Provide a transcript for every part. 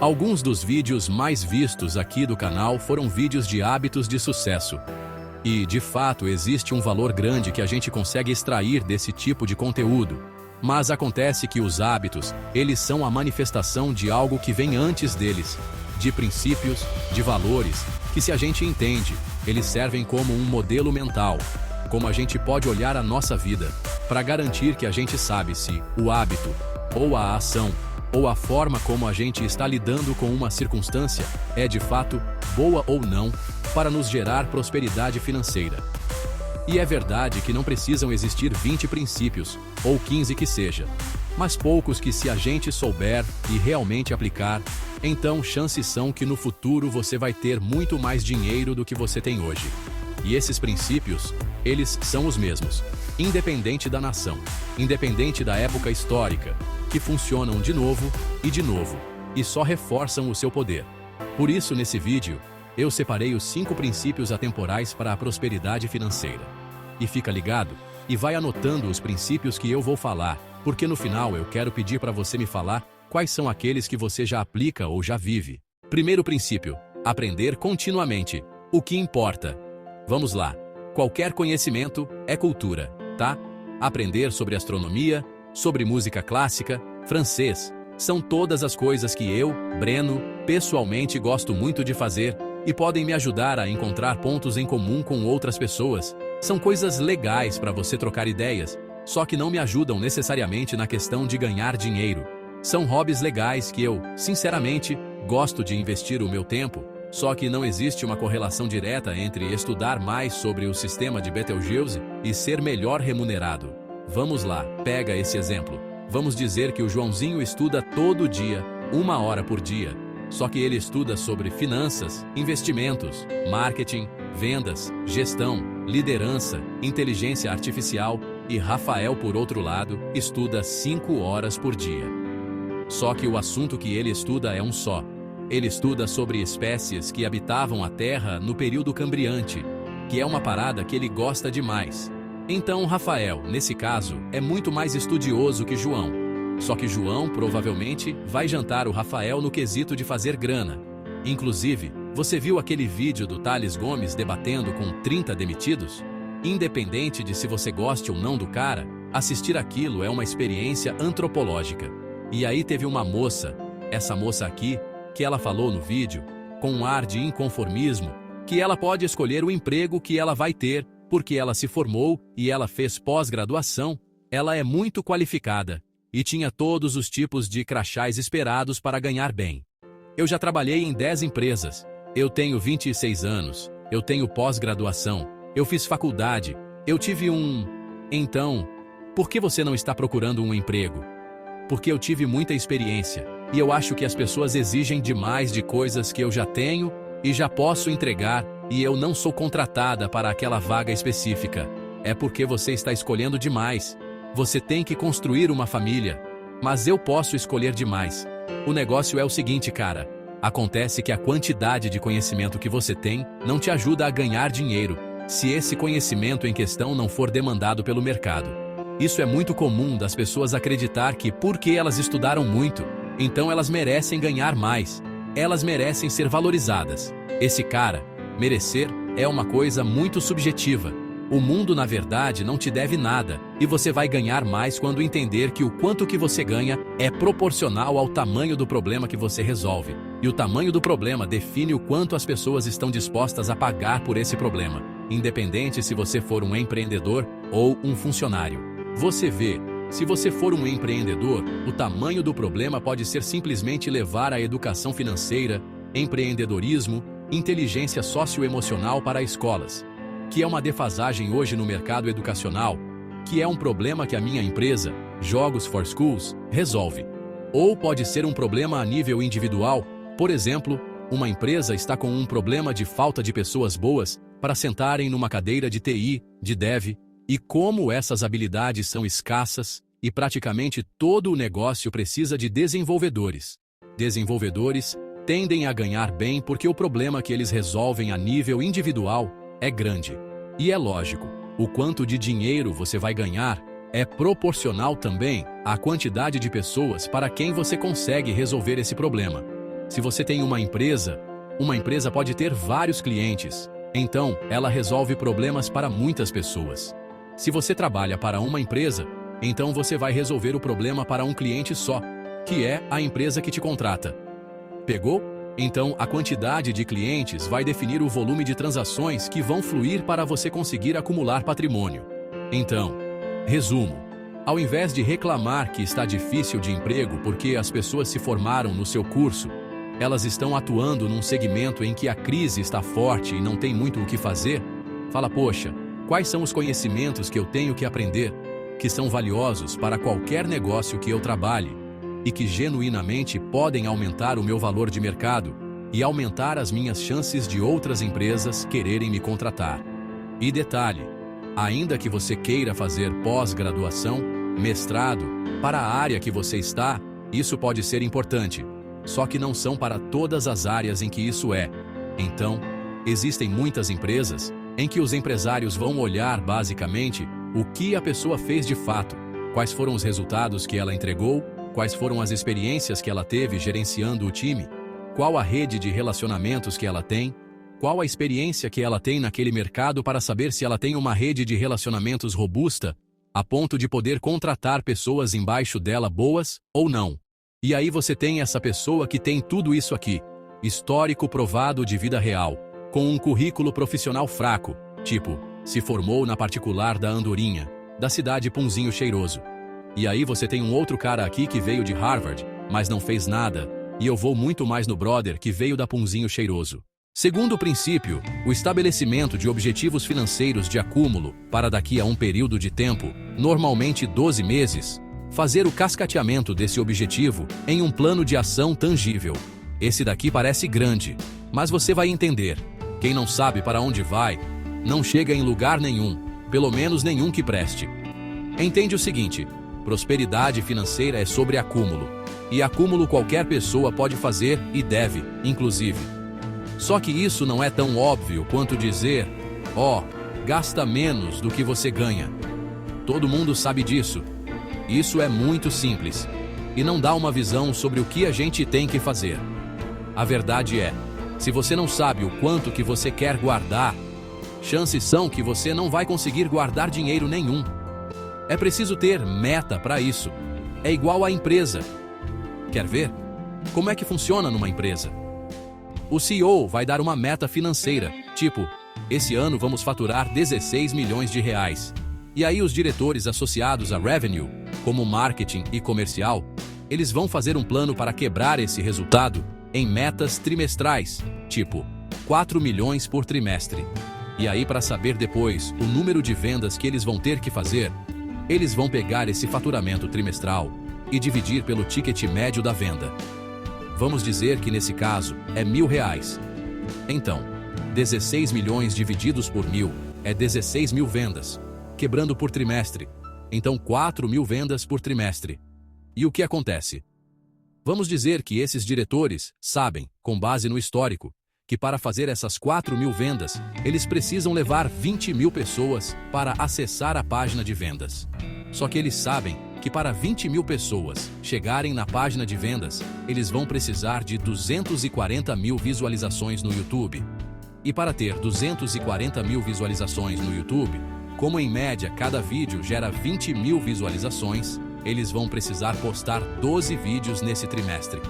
Alguns dos vídeos mais vistos aqui do canal foram vídeos de hábitos de sucesso. E, de fato, existe um valor grande que a gente consegue extrair desse tipo de conteúdo. Mas acontece que os hábitos, eles são a manifestação de algo que vem antes deles, de princípios, de valores, que se a gente entende, eles servem como um modelo mental, como a gente pode olhar a nossa vida, para garantir que a gente sabe se o hábito, ou a ação, ou a forma como a gente está lidando com uma circunstância é de fato boa ou não para nos gerar prosperidade financeira. E é verdade que não precisam existir 20 princípios, ou 15 que seja, mas poucos que se a gente souber e realmente aplicar, então chances são que no futuro você vai ter muito mais dinheiro do que você tem hoje. E esses princípios, eles são os mesmos, independente da nação, independente da época histórica, que funcionam de novo, e só reforçam o seu poder. Por isso, nesse vídeo, eu separei os 5 princípios atemporais para a prosperidade financeira. E fica ligado, e vai anotando os princípios que eu vou falar, porque no final eu quero pedir para você me falar quais são aqueles que você já aplica ou já vive. Primeiro princípio, aprender continuamente. O que importa? Vamos lá. Qualquer conhecimento é cultura, tá? Aprender sobre astronomia, sobre música clássica, francês, são todas as coisas que eu, Breno, pessoalmente gosto muito de fazer e podem me ajudar a encontrar pontos em comum com outras pessoas. São coisas legais para você trocar ideias, só que não me ajudam necessariamente na questão de ganhar dinheiro. São hobbies legais que eu, sinceramente, gosto de investir o meu tempo, só que não existe uma correlação direta entre estudar mais sobre o sistema de Betelgeuse e ser melhor remunerado. Vamos lá, pega esse exemplo. Vamos dizer que o Joãozinho estuda todo dia, 1 hora por dia. Só que ele estuda sobre finanças, investimentos, marketing, vendas, gestão, liderança, inteligência artificial e Rafael, por outro lado, estuda 5 horas por dia. Só que o assunto que ele estuda é um só. Ele estuda sobre espécies que habitavam a Terra no período cambriante, que é uma parada que ele gosta demais. Então, Rafael, nesse caso, é muito mais estudioso que João. Só que João provavelmente vai jantar o Rafael no quesito de fazer grana. Inclusive, você viu aquele vídeo do Thales Gomes debatendo com 30 demitidos? Independente de se você goste ou não do cara, assistir aquilo é uma experiência antropológica. E aí teve uma moça, essa moça aqui, que ela falou no vídeo, com um ar de inconformismo, que ela pode escolher o emprego que ela vai ter, porque ela se formou e ela fez pós-graduação, ela é muito qualificada e tinha todos os tipos de crachás esperados para ganhar bem. Eu já trabalhei em 10 empresas, eu tenho 26 anos, eu tenho pós-graduação, eu fiz faculdade, eu tive um... Então, por que você não está procurando um emprego? Porque eu tive muita experiência e eu acho que as pessoas exigem demais de coisas que eu já tenho e já posso entregar, e eu não sou contratada para aquela vaga específica. É porque você está escolhendo demais. Você tem que construir uma família. Mas eu posso escolher demais. O negócio é o seguinte, cara. Acontece que a quantidade de conhecimento que você tem não te ajuda a ganhar dinheiro, se esse conhecimento em questão não for demandado pelo mercado. Isso é muito comum das pessoas acreditar que porque elas estudaram muito, então elas merecem ganhar mais. Elas merecem ser valorizadas. Esse cara, merecer, é uma coisa muito subjetiva. O mundo, na verdade, não te deve nada, e você vai ganhar mais quando entender que o quanto que você ganha é proporcional ao tamanho do problema que você resolve. E o tamanho do problema define o quanto as pessoas estão dispostas a pagar por esse problema, independente se você for um empreendedor ou um funcionário. Você vê, se você for um empreendedor, o tamanho do problema pode ser simplesmente levar a educação financeira, empreendedorismo, inteligência socioemocional para escolas, que é uma defasagem hoje no mercado educacional, que é um problema que a minha empresa, Jogos for Schools, resolve. Ou pode ser um problema a nível individual, por exemplo, uma empresa está com um problema de falta de pessoas boas para sentarem numa cadeira de TI, de Dev, e como essas habilidades são escassas, e praticamente todo o negócio precisa de desenvolvedores. Desenvolvedores tendem a ganhar bem porque o problema que eles resolvem a nível individual é grande. E é lógico, o quanto de dinheiro você vai ganhar é proporcional também à quantidade de pessoas para quem você consegue resolver esse problema. Se você tem uma empresa pode ter vários clientes. Então, ela resolve problemas para muitas pessoas. Se você trabalha para uma empresa, então você vai resolver o problema para um cliente só, que é a empresa que te contrata. Pegou? Então, a quantidade de clientes vai definir o volume de transações que vão fluir para você conseguir acumular patrimônio. Então, resumo. Ao invés de reclamar que está difícil de emprego porque as pessoas se formaram no seu curso, elas estão atuando num segmento em que a crise está forte e não tem muito o que fazer, fala, poxa, quais são os conhecimentos que eu tenho que aprender, que são valiosos para qualquer negócio que eu trabalhe, e que genuinamente podem aumentar o meu valor de mercado e aumentar as minhas chances de outras empresas quererem me contratar. E detalhe, ainda que você queira fazer pós-graduação, mestrado, para a área que você está, isso pode ser importante, só que não são para todas as áreas em que isso é. Então, existem muitas empresas em que os empresários vão olhar basicamente o que a pessoa fez de fato, quais foram os resultados que ela entregou, quais foram as experiências que ela teve gerenciando o time, qual a rede de relacionamentos que ela tem, qual a experiência que ela tem naquele mercado para saber se ela tem uma rede de relacionamentos robusta, a ponto de poder contratar pessoas embaixo dela boas ou não. E aí você tem essa pessoa que tem tudo isso aqui, histórico provado de vida real, com um currículo profissional fraco, tipo, se formou na particular da Andorinha, da cidade Punzinho Cheiroso. E aí você tem um outro cara aqui que veio de Harvard, mas não fez nada, e eu vou muito mais no brother que veio da Punzinho Cheiroso. Segundo princípio, o estabelecimento de objetivos financeiros de acúmulo para daqui a um período de tempo, normalmente 12 meses, fazer o cascateamento desse objetivo em um plano de ação tangível. Esse daqui parece grande, mas você vai entender. Quem não sabe para onde vai, não chega em lugar nenhum, pelo menos nenhum que preste. Entende o seguinte, prosperidade financeira é sobre acúmulo, e acúmulo qualquer pessoa pode fazer e deve, inclusive. Só que isso não é tão óbvio quanto dizer, gasta menos do que você ganha. Todo mundo sabe disso. Isso é muito simples, e não dá uma visão sobre o que a gente tem que fazer. A verdade é, se você não sabe o quanto que você quer guardar, chances são que você não vai conseguir guardar dinheiro nenhum. É preciso ter meta para isso. É igual à empresa. Quer ver? Como é que funciona numa empresa? O CEO vai dar uma meta financeira, tipo, esse ano vamos faturar 16 milhões de reais. E aí os diretores associados a revenue, como marketing e comercial, eles vão fazer um plano para quebrar esse resultado em metas trimestrais, tipo, 4 milhões por trimestre. E aí para saber depois o número de vendas que eles vão ter que fazer, eles vão pegar esse faturamento trimestral e dividir pelo ticket médio da venda. Vamos dizer que nesse caso é R$1.000. Então, 16 milhões divididos por 1.000 é 16 mil vendas, quebrando por trimestre. Então 4 mil vendas por trimestre. E o que acontece? Vamos dizer que esses diretores sabem, com base no histórico, que para fazer essas 4 mil vendas, eles precisam levar 20 mil pessoas para acessar a página de vendas. Só que eles sabem que para 20 mil pessoas chegarem na página de vendas, eles vão precisar de 240 mil visualizações no YouTube. E para ter 240 mil visualizações no YouTube, como em média cada vídeo gera 20 mil visualizações, eles vão precisar postar 12 vídeos nesse trimestre.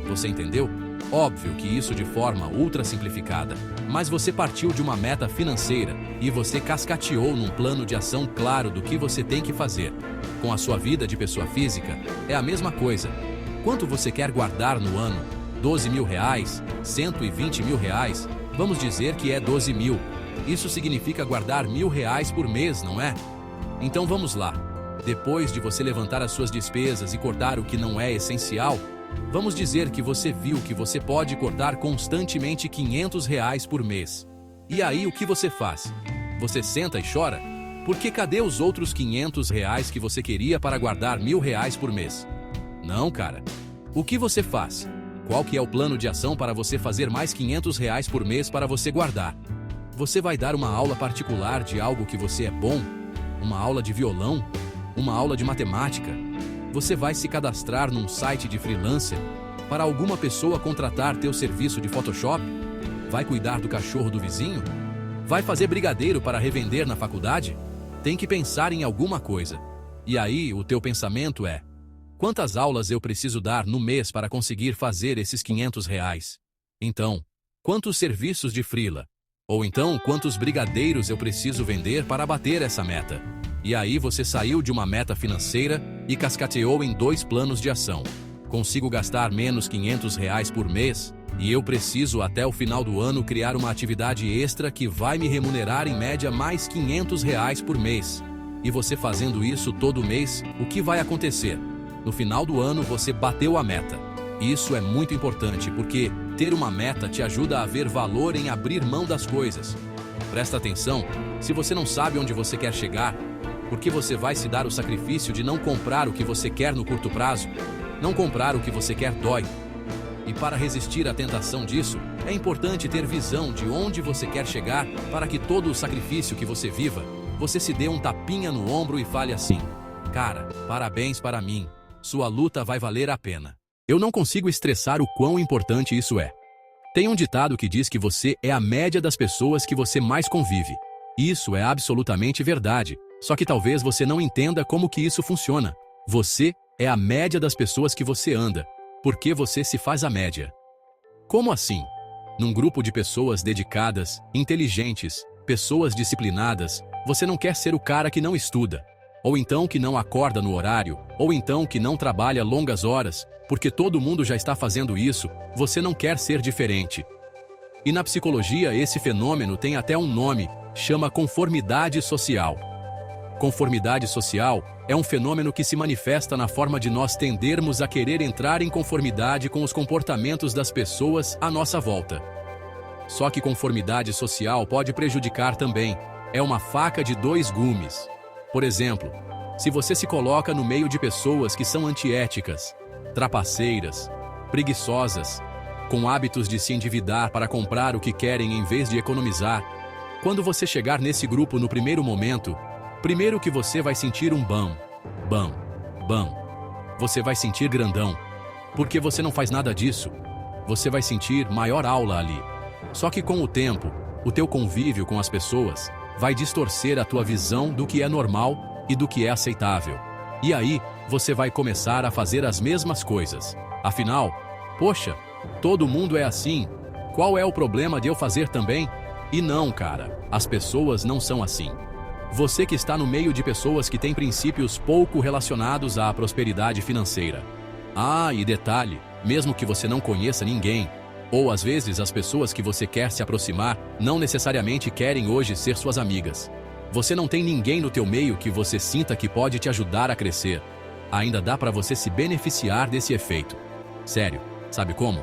Você entendeu? Óbvio que isso de forma ultra simplificada, mas você partiu de uma meta financeira e você cascateou num plano de ação claro do que você tem que fazer. Com a sua vida de pessoa física, é a mesma coisa. Quanto você quer guardar no ano? 12 mil reais? 120 mil reais? Vamos dizer que é 12 mil. Isso significa guardar R$1.000 por mês, não é? Então vamos lá. Depois de você levantar as suas despesas e cortar o que não é essencial, vamos dizer que você viu que você pode cortar constantemente R$500 por mês. E aí o que você faz? Você senta e chora? Porque cadê os outros R$500 que você queria para guardar R$1.000 por mês? Não, cara. O que você faz? Qual que é o plano de ação para você fazer mais R$500 por mês para você guardar? Você vai dar uma aula particular de algo que você é bom? Uma aula de violão? Uma aula de matemática? Você vai se cadastrar num site de freelancer para alguma pessoa contratar teu serviço de Photoshop? Vai cuidar do cachorro do vizinho? Vai fazer brigadeiro para revender na faculdade? Tem que pensar em alguma coisa. E aí, o teu pensamento é: quantas aulas eu preciso dar no mês para conseguir fazer esses R$ 500? Então, quantos serviços de freela? Ou então, quantos brigadeiros eu preciso vender para bater essa meta? E aí você saiu de uma meta financeira e cascateou em 2 planos de ação. Consigo gastar menos R$ 500 por mês e eu preciso até o final do ano criar uma atividade extra que vai me remunerar em média mais R$ 500 por mês. E você fazendo isso todo mês, o que vai acontecer? No final do ano você bateu a meta. Isso é muito importante porque ter uma meta te ajuda a ver valor em abrir mão das coisas. Presta atenção, se você não sabe onde você quer chegar, por que você vai se dar o sacrifício de não comprar o que você quer no curto prazo? Não comprar o que você quer dói. E para resistir à tentação disso, é importante ter visão de onde você quer chegar para que todo o sacrifício que você viva, você se dê um tapinha no ombro e fale assim: cara, parabéns para mim, sua luta vai valer a pena. Eu não consigo estressar o quão importante isso é. Tem um ditado que diz que você é a média das pessoas que você mais convive. Isso é absolutamente verdade, só que talvez você não entenda como que isso funciona. Você é a média das pessoas que você anda. Por que você se faz a média? Como assim? Num grupo de pessoas dedicadas, inteligentes, pessoas disciplinadas, você não quer ser o cara que não estuda, ou então que não acorda no horário, ou então que não trabalha longas horas, porque todo mundo já está fazendo isso, você não quer ser diferente. E na psicologia esse fenômeno tem até um nome, chama conformidade social. Conformidade social é um fenômeno que se manifesta na forma de nós tendermos a querer entrar em conformidade com os comportamentos das pessoas à nossa volta. Só que conformidade social pode prejudicar também. É uma faca de 2 gumes. Por exemplo, se você se coloca no meio de pessoas que são antiéticas, trapaceiras, preguiçosas, com hábitos de se endividar para comprar o que querem em vez de economizar, quando você chegar nesse grupo no primeiro momento, primeiro que você vai sentir um bam. Você vai sentir grandão. Porque você não faz nada disso. Você vai sentir maior aula ali. Só que com o tempo, o teu convívio com as pessoas vai distorcer a tua visão do que é normal e do que é aceitável. E aí, você vai começar a fazer as mesmas coisas. Afinal, poxa, todo mundo é assim. Qual é o problema de eu fazer também? E não, cara, as pessoas não são assim. Você que está no meio de pessoas que têm princípios pouco relacionados à prosperidade financeira. Ah, e detalhe, mesmo que você não conheça ninguém, ou às vezes as pessoas que você quer se aproximar não necessariamente querem hoje ser suas amigas. Você não tem ninguém no teu meio que você sinta que pode te ajudar a crescer. Ainda dá para você se beneficiar desse efeito. Sério, sabe como?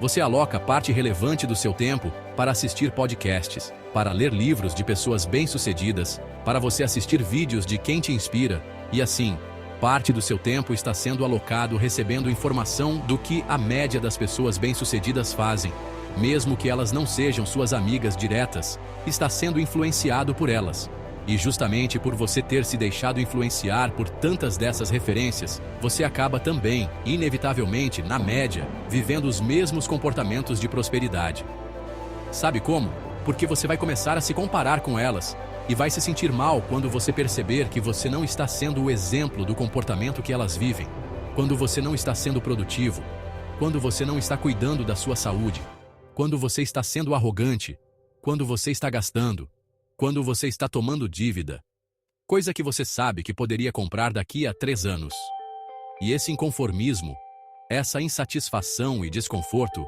Você aloca parte relevante do seu tempo para assistir podcasts, para ler livros de pessoas bem-sucedidas, para você assistir vídeos de quem te inspira, e assim, parte do seu tempo está sendo alocado recebendo informação do que a média das pessoas bem-sucedidas fazem, mesmo que elas não sejam suas amigas diretas, está sendo influenciado por elas. E justamente por você ter se deixado influenciar por tantas dessas referências, você acaba também, inevitavelmente, na média, vivendo os mesmos comportamentos de prosperidade. Sabe como? Porque você vai começar a se comparar com elas, e vai se sentir mal quando você perceber que você não está sendo o exemplo do comportamento que elas vivem, quando você não está sendo produtivo, quando você não está cuidando da sua saúde, quando você está sendo arrogante, quando você está gastando, quando você está tomando dívida, coisa que você sabe que poderia comprar daqui a 3 anos. E esse inconformismo, essa insatisfação e desconforto,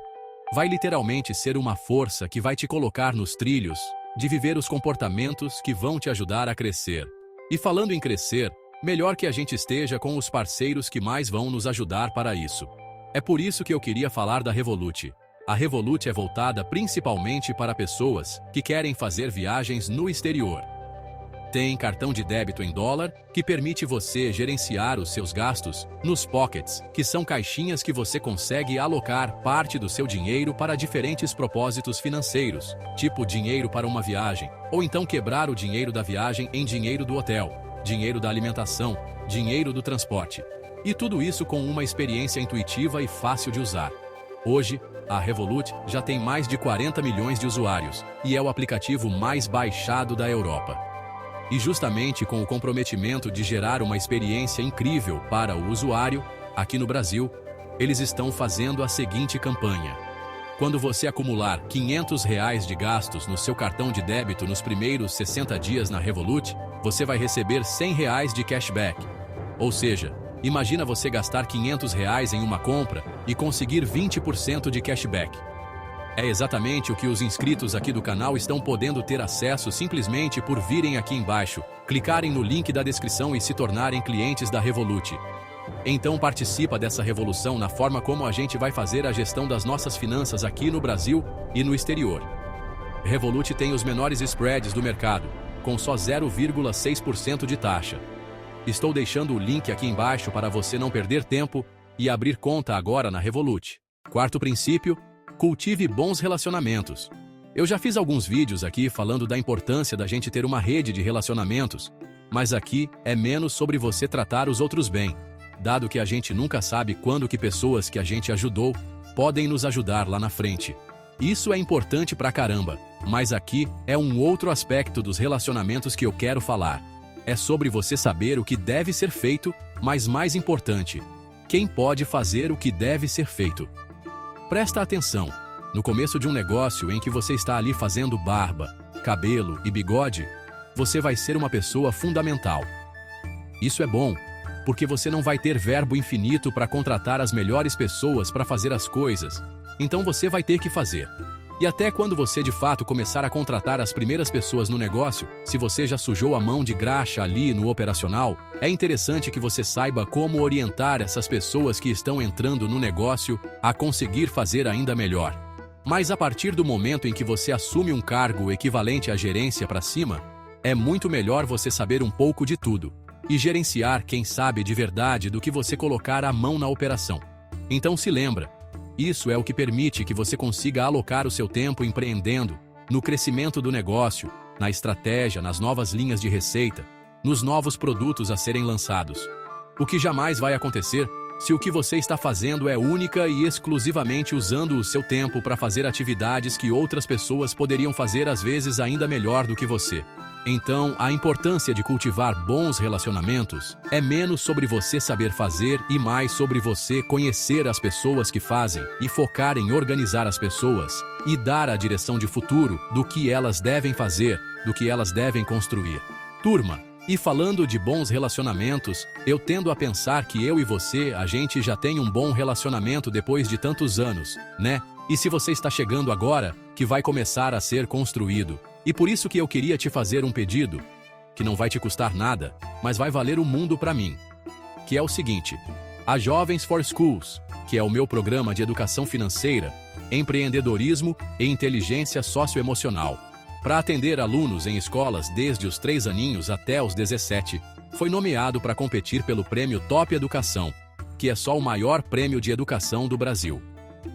vai literalmente ser uma força que vai te colocar nos trilhos de viver os comportamentos que vão te ajudar a crescer. E falando em crescer, melhor que a gente esteja com os parceiros que mais vão nos ajudar para isso. É por isso que eu queria falar da Revolut. A Revolut é voltada principalmente para pessoas que querem fazer viagens no exterior. Tem cartão de débito em dólar, que permite você gerenciar os seus gastos nos pockets, que são caixinhas que você consegue alocar parte do seu dinheiro para diferentes propósitos financeiros, tipo dinheiro para uma viagem, ou então quebrar o dinheiro da viagem em dinheiro do hotel, dinheiro da alimentação, dinheiro do transporte. E tudo isso com uma experiência intuitiva e fácil de usar. Hoje, a Revolut já tem mais de 40 milhões de usuários e é o aplicativo mais baixado da Europa. E justamente com o comprometimento de gerar uma experiência incrível para o usuário, aqui no Brasil, eles estão fazendo a seguinte campanha. Quando você acumular R$ 500 de gastos no seu cartão de débito nos primeiros 60 dias na Revolut, você vai receber R$ 100 de cashback. Ou seja, imagina você gastar R$ 500 em uma compra e conseguir 20% de cashback. É exatamente o que os inscritos aqui do canal estão podendo ter acesso simplesmente por virem aqui embaixo, clicarem no link da descrição e se tornarem clientes da Revolut. Então participa dessa revolução na forma como a gente vai fazer a gestão das nossas finanças aqui no Brasil e no exterior. Revolut tem os menores spreads do mercado, com só 0,6% de taxa. Estou deixando o link aqui embaixo para você não perder tempo e abrir conta agora na Revolut. Quarto princípio, cultive bons relacionamentos. Eu já fiz alguns vídeos aqui falando da importância da gente ter uma rede de relacionamentos, mas aqui é menos sobre você tratar os outros bem, dado que a gente nunca sabe quando que pessoas que a gente ajudou podem nos ajudar lá na frente. Isso é importante pra caramba, mas aqui é um outro aspecto dos relacionamentos que eu quero falar. É sobre você saber o que deve ser feito, mas mais importante, quem pode fazer o que deve ser feito. Presta atenção, no começo de um negócio em que você está ali fazendo barba, cabelo e bigode, você vai ser uma pessoa fundamental. Isso é bom, porque você não vai ter verbo infinito para contratar as melhores pessoas para fazer as coisas, então você vai ter que fazer. E até quando você de fato começar a contratar as primeiras pessoas no negócio, se você já sujou a mão de graxa ali no operacional, é interessante que você saiba como orientar essas pessoas que estão entrando no negócio a conseguir fazer ainda melhor. Mas a partir do momento em que você assume um cargo equivalente à gerência para cima, é muito melhor você saber um pouco de tudo e gerenciar quem sabe de verdade do que você colocar a mão na operação. Então se lembra, isso é o que permite que você consiga alocar o seu tempo empreendendo, no crescimento do negócio, na estratégia, nas novas linhas de receita, nos novos produtos a serem lançados. O que jamais vai acontecer se o que você está fazendo é única e exclusivamente usando o seu tempo para fazer atividades que outras pessoas poderiam fazer às vezes ainda melhor do que você. Então, a importância de cultivar bons relacionamentos é menos sobre você saber fazer e mais sobre você conhecer as pessoas que fazem e focar em organizar as pessoas e dar a direção de futuro do que elas devem fazer, do que elas devem construir. Turma, e falando de bons relacionamentos, eu tendo a pensar que eu e você, a gente já tem um bom relacionamento depois de tantos anos, né? E se você está chegando agora, que vai começar a ser construído. E por isso que eu queria te fazer um pedido, que não vai te custar nada, mas vai valer o mundo para mim. Que é o seguinte, a Jovens for Schools, que é o meu programa de educação financeira, empreendedorismo e inteligência socioemocional, para atender alunos em escolas desde os 3 aninhos até os 17, foi nomeado para competir pelo prêmio Top Educação, que é só o maior prêmio de educação do Brasil.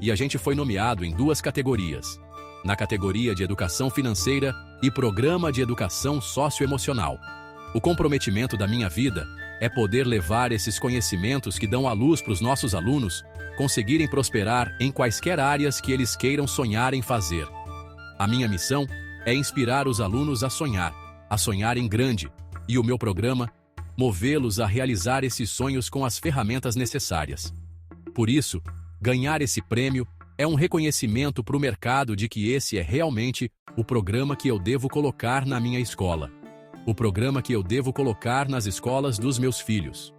E a gente foi nomeado em 2 categorias. Na categoria de Educação Financeira e Programa de Educação Socioemocional. O comprometimento da minha vida é poder levar esses conhecimentos que dão à luz para os nossos alunos conseguirem prosperar em quaisquer áreas que eles queiram sonhar em fazer. A minha missão é inspirar os alunos a sonhar em grande, e o meu programa, movê-los a realizar esses sonhos com as ferramentas necessárias. Por isso, ganhar esse prêmio é um reconhecimento para o mercado de que esse é realmente o programa que eu devo colocar na minha escola. O programa que eu devo colocar nas escolas dos meus filhos.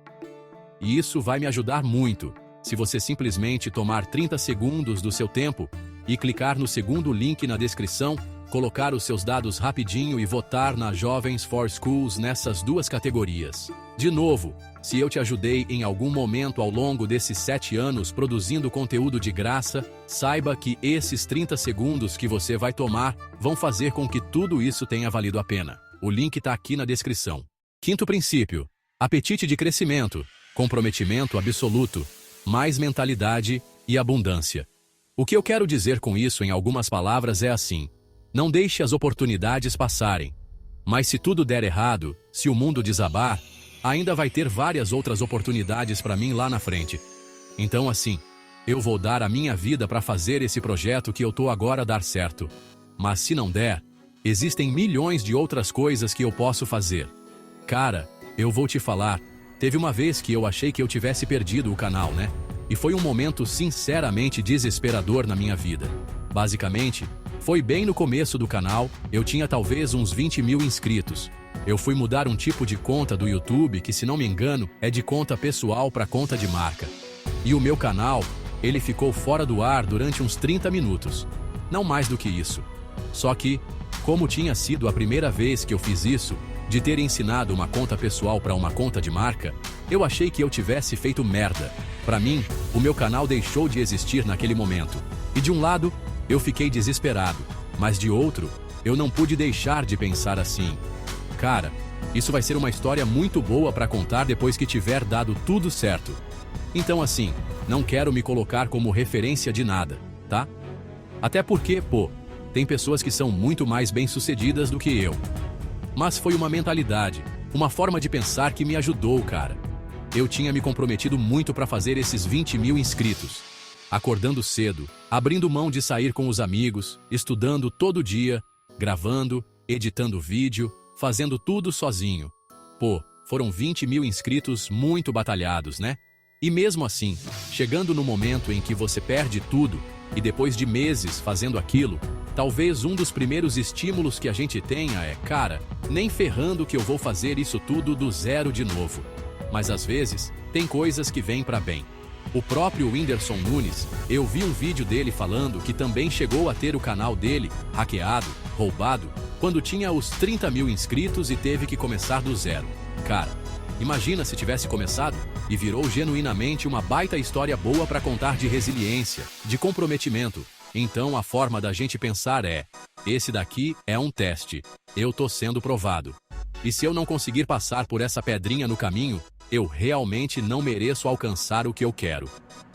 E isso vai me ajudar muito, se você simplesmente tomar 30 segundos do seu tempo e clicar no segundo link na descrição, colocar os seus dados rapidinho e votar na Jovens for Schools nessas 2 categorias. De novo, se eu te ajudei em algum momento ao longo desses 7 anos produzindo conteúdo de graça, saiba que esses 30 segundos que você vai tomar vão fazer com que tudo isso tenha valido a pena. O link está aqui na descrição. Quinto princípio, apetite de crescimento, comprometimento absoluto, mais mentalidade e abundância. O que eu quero dizer com isso em algumas palavras é assim: não deixe as oportunidades passarem. Mas se tudo der errado, se o mundo desabar, ainda vai ter várias outras oportunidades para mim lá na frente. Então assim, Eu vou dar a minha vida para fazer esse projeto que eu tô agora dar certo. Mas se não der, existem milhões de outras coisas que eu posso fazer. Cara, eu vou te falar, teve uma vez que eu achei que eu tivesse perdido o canal, né? E foi um momento sinceramente desesperador na minha vida. Basicamente, foi bem no começo do canal, eu tinha talvez uns 20 mil inscritos. Eu fui mudar um tipo de conta do YouTube que, se não me engano, é de conta pessoal para conta de marca. E o meu canal, ele ficou fora do ar durante uns 30 minutos. Não mais do que isso. Só que, como tinha sido a primeira vez que eu fiz isso, de ter ensinado uma conta pessoal para uma conta de marca, eu achei que eu tivesse feito merda. Para mim, o meu canal deixou de existir naquele momento. E de um lado, eu fiquei desesperado, mas de outro, eu não pude deixar de pensar assim. Cara, isso vai ser uma história muito boa para contar depois que tiver dado tudo certo. Então assim, não quero me colocar como referência de nada, tá? Até porque, pô, tem pessoas que são muito mais bem-sucedidas do que eu. Mas foi uma mentalidade, uma forma de pensar que me ajudou, cara. Eu tinha me comprometido muito para fazer esses 20 mil inscritos. Acordando cedo, abrindo mão de sair com os amigos, estudando todo dia, gravando, editando vídeo, fazendo tudo sozinho. Pô, foram 20 mil inscritos muito batalhados, né? E mesmo assim, chegando no momento em que você perde tudo, e depois de meses fazendo aquilo, talvez um dos primeiros estímulos que a gente tenha é, cara, nem ferrando que eu vou fazer isso tudo do zero de novo. Mas às vezes, tem coisas que vêm pra bem. O próprio Whindersson Nunes, eu vi um vídeo dele falando que também chegou a ter o canal dele hackeado, roubado, quando tinha os 30 mil inscritos e teve que começar do zero. Cara, imagina se tivesse começado e virou genuinamente uma baita história boa para contar de resiliência, de comprometimento. Então a forma da gente pensar é, esse daqui é um teste, eu tô sendo provado. E se eu não conseguir passar por essa pedrinha no caminho, eu realmente não mereço alcançar o que eu quero.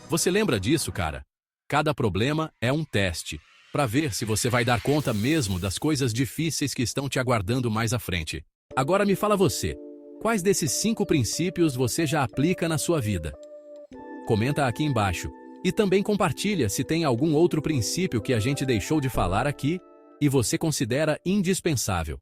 Você lembra disso, cara? Cada problema é um teste, para ver se você vai dar conta mesmo das coisas difíceis que estão te aguardando mais à frente. Agora me fala você, quais desses 5 princípios você já aplica na sua vida? Comenta aqui embaixo. E também compartilha se tem algum outro princípio que a gente deixou de falar aqui e você considera indispensável.